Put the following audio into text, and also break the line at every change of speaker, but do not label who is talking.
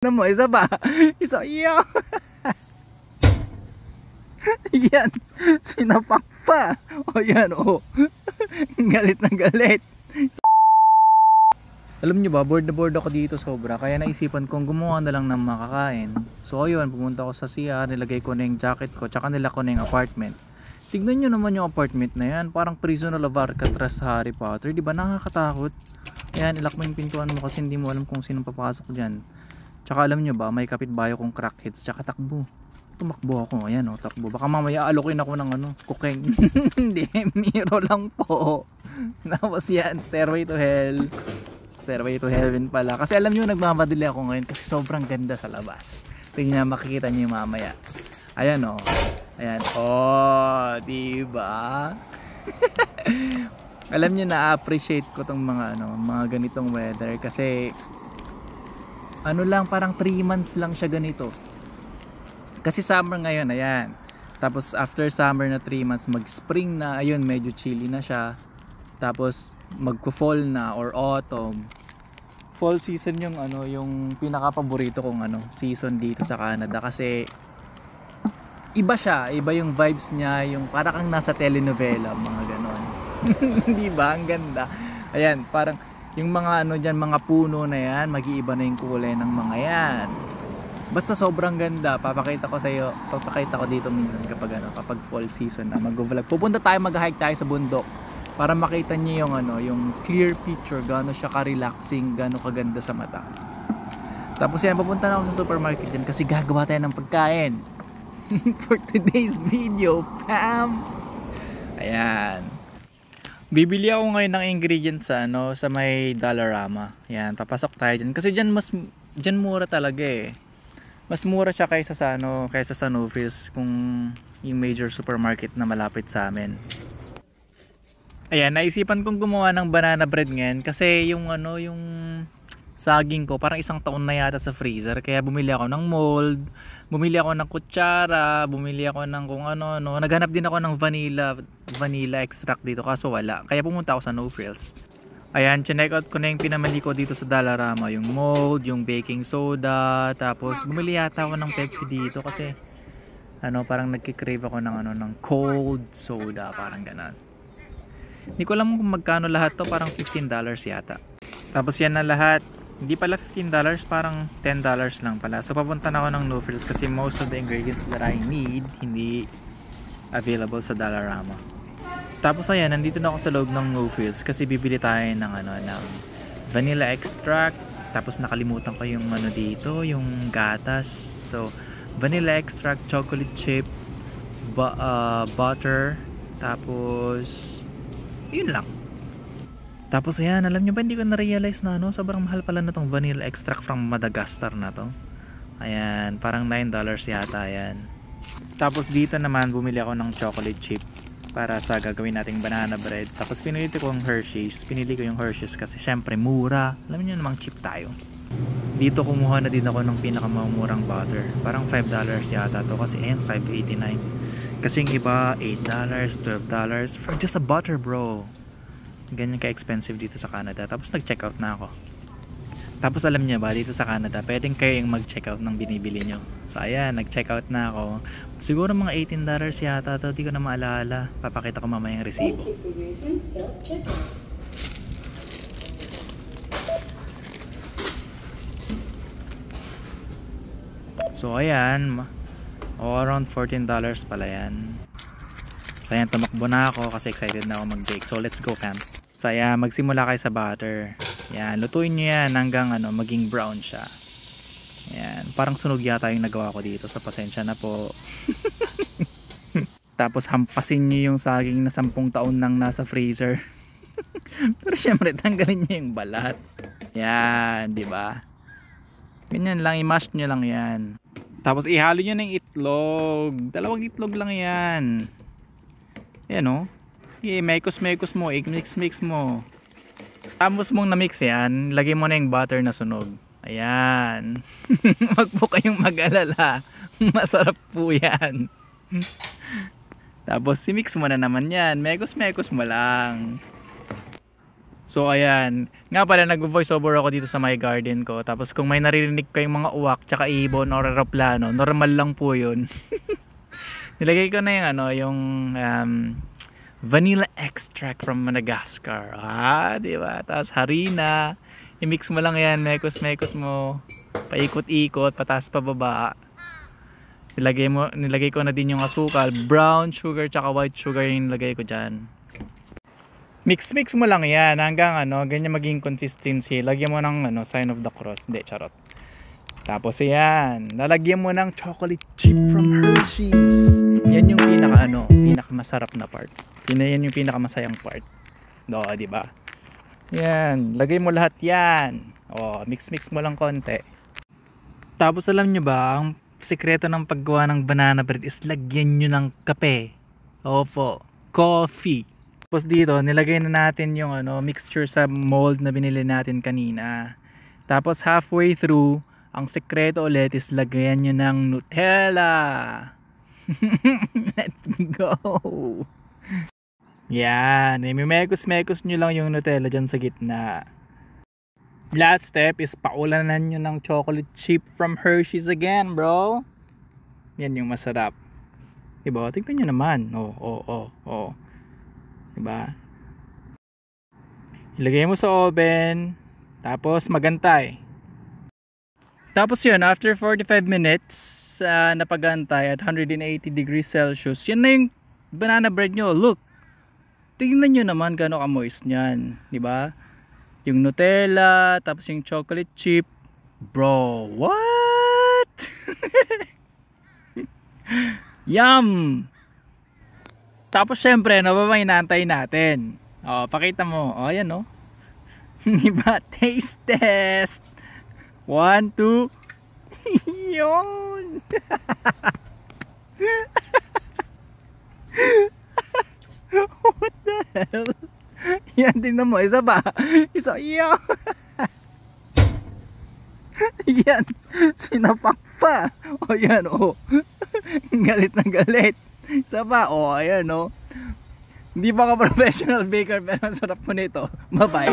Ano mo, isa pa. Isa, iyo. Yan. Sinapak pa. O yan, o. Galit na galit. Alam nyo ba, bored na bored ako dito sobra. Kaya naisipan kong gumawa na lang ng makakain. So ayun, pumunta ako sa CR, nilagay ko na yung jacket ko, tsaka nila ko na yung apartment. Tignan nyo naman yung apartment na yan. Parang Prisoner of Alcatraz sa Harry Potter. Diba nakakatakot? Ayan, ilak mo yung pintuan mo kasi hindi mo alam kung sinong papasok dyan. Tsaka alam nyo ba, may kapitbahay kong crackheads, tsaka takbo. Tumakbo ako, ayan o, takbo. Baka mamaya alokin ako ng kuking. Hindi, miro lang po. Tapos yan, Stairway to Hell. Stairway to Heaven pala. Kasi alam nyo, nagmamadali ako ngayon kasi sobrang ganda sa labas. Tingnan, makikita nyo yung mamaya. Ayan o. Ayan. Oh, diba? Alam nyo, na-appreciate ko tong mga ganitong weather kasi ano lang, parang 3 months lang siya ganito. Kasi summer ngayon, ayan. Tapos after summer na 3 months, mag-spring na, ayun, medyo chilly na siya. Tapos magko-fall na or autumn. Fall season yung yung pinaka-paborito kong season dito sa Canada kasi iba siya, iba yung vibes niya, yung para kang nasa telenovela, mga ganon. Di ba? Ang ganda. Ayan, parang yung mga diyan, mga puno na yan, mag-iiba na yung kulay ng mga yan. Basta sobrang ganda. Papakita ko sa iyo, papakita ko dito minsan kapag kapag fall season na mag-vlog. Pupunta tayo, mag-hike tayo sa bundok para makita niyo yung yung clear picture, gaano siya ka-relaxing, gaano kaganda sa mata. Tapos yan, pupunta na ako sa supermarket diyan kasi gagawa tayo ng pagkain. For today's video, Pam. Ayan. Bibili ako ngayon ng ingredients sa sa may Dollarama. Yan, papasok tayo diyan kasi diyan mura talaga eh. Mas mura siya kaysa sa kaysa sa No Frills, kung yung major supermarket na malapit sa amin. Ayan, naisipan kong gumawa ng banana bread ngayon kasi yung yung saging ko parang 1 taon na yata sa freezer, kaya bumili ako ng mold, bumili ako ng kutsara, bumili ako ng kung naghanap din ako ng vanilla extract dito kaso wala, kaya pumunta ako sa No Frills. Ayan, chinek out ko na yung pinamili ko dito sa Dollarama, yung mold, yung baking soda, tapos bumili yata ako ng Pepsi dito kasi parang nagki-crave ako ng cold soda, parang ganun. Hindi ko alam kung magkano lahat to, parang $15 yata. Tapos yan na lahat. Hindi pala $15, parang $10 lang pala. So papunta na ako ng No Frills kasi most of the ingredients that I need hindi available sa Dollarama. Tapos ayan, nandito na ako sa loob ng No Frills kasi bibili tayo ng ng vanilla extract. Tapos nakalimutan ko yung dito, yung gatas. So vanilla extract, chocolate chip, butter, tapos yun lang. Tapos ayan, alam nyo ba, hindi ko na-realize na sobrang mahal pala na tong vanilla extract from Madagascar na to. Ayan, parang $9 yata yan. Tapos dito naman bumili ako ng chocolate chip para sa gagawin nating banana bread. Tapos pinili ko yung Hershey's. Pinili ko yung Hershey's kasi syempre mura. Alam niyo namang cheap tayo. Dito kumuha na din ako ng pinakamamurang butter. Parang $5 yata to kasi $5.89. Kasi yung iba $8, $12 for just a butter, bro. Ganyan ka-expensive dito sa Canada. Tapos nag-check out na ako. Tapos alam niyo ba, dito sa Canada, pwedeng kayo yung mag-check out ng binibili nyo. So ayan, nag-check out na ako. Siguro mga $18 yata to, di ko na maalala. Papakita ko mamaya yung resibo. So ayan, around $14 pala yan. So ayan, tumakbo na ako kasi excited na ako mag-bake. So let's go, fam. So ayan, magsimula kayo sa butter. Yan, lutuin nyo yan hanggang maging brown siya. Yan, parang sunog yata yung nagawa ko dito, sa pasensya na po. Tapos hampasin nyo yung saging na 10 taon nang nasa freezer. Pero syempre tanggalin nyo yung balat. Yan, di ba? Ganyan lang, i-mash nyo lang yan. Tapos ihalo nyo ng itlog. 2 itlog lang yan. Yan o. Mekos mo, mix mo. Tapos mong na-mix yan, lagay mo na yung butter na sunog. Ayan. Wag po kayong mag-alala. Masarap po yan. Tapos si-mix mo na naman yan. Mekos mo lang. So ayan, nga pala nag-voice over ako dito sa my garden ko. Tapos kung may naririnig kayong mga uwak, tsaka ibon or eroplano, normal lang po yun. Nilagay ko na yung yung vanilla extract from Madagascar. Di ba? Tapos harina, i-mix mo lang yan, mekos mo, paikot-ikot, pataas pababa. Nilagay ko na din yung asukal, brown sugar tsaka white sugar yung nilagay ko dyan. Mix mo lang yan hanggang ganyan maging consistency. Lagyan mo ng sign of the cross. Hindi, charot. Tapos yan, lalagyan mo ng chocolate chip from Hershey's. Yan yung pinaka masarap na part. Yan yung pinaka masayang part. Do, di ba? Yan, lagay mo lahat yan. Oh, mix mo lang konti. Tapos alam nyo ba, ang sikreto ng paggawa ng banana bread is lagyan nyo ng kape. Opo, coffee. Tapos dito, nilagay na natin yung mixture sa mold na binili natin kanina. Tapos halfway through, ang sekreto ulit is lagayan nyo ng Nutella. Let's go! Yan, imimekos nyo lang yung Nutella dyan sa gitna. Last step is paulanan nyo ng chocolate chip from Hershey's again, bro. Yan yung masarap. Diba? Tignan nyo naman. Oh. Diba? Ilagay mo sa oven, tapos magantay. Tapos yun, after 45 minutes napagantay at 180 degrees Celsius, yan na yung banana bread nyo. Look, tingnan nyo naman gano'n ka-moist nyan. Diba? Yung Nutella, tapos yung chocolate chip. Bro, what? Yum! Tapos syempre, ano ba ba inaantay natin? Pakita mo. Ayan Diba? Taste test. 1, 2. Yun. What the hell? Yan, tingnan mo. Isa pa. Isa. Yun. Yan. Sinapak pa. Yan. Galit na galit. Isa pa, ayan Hindi pa ako professional baker pero ang sarap po nito. Bye bye.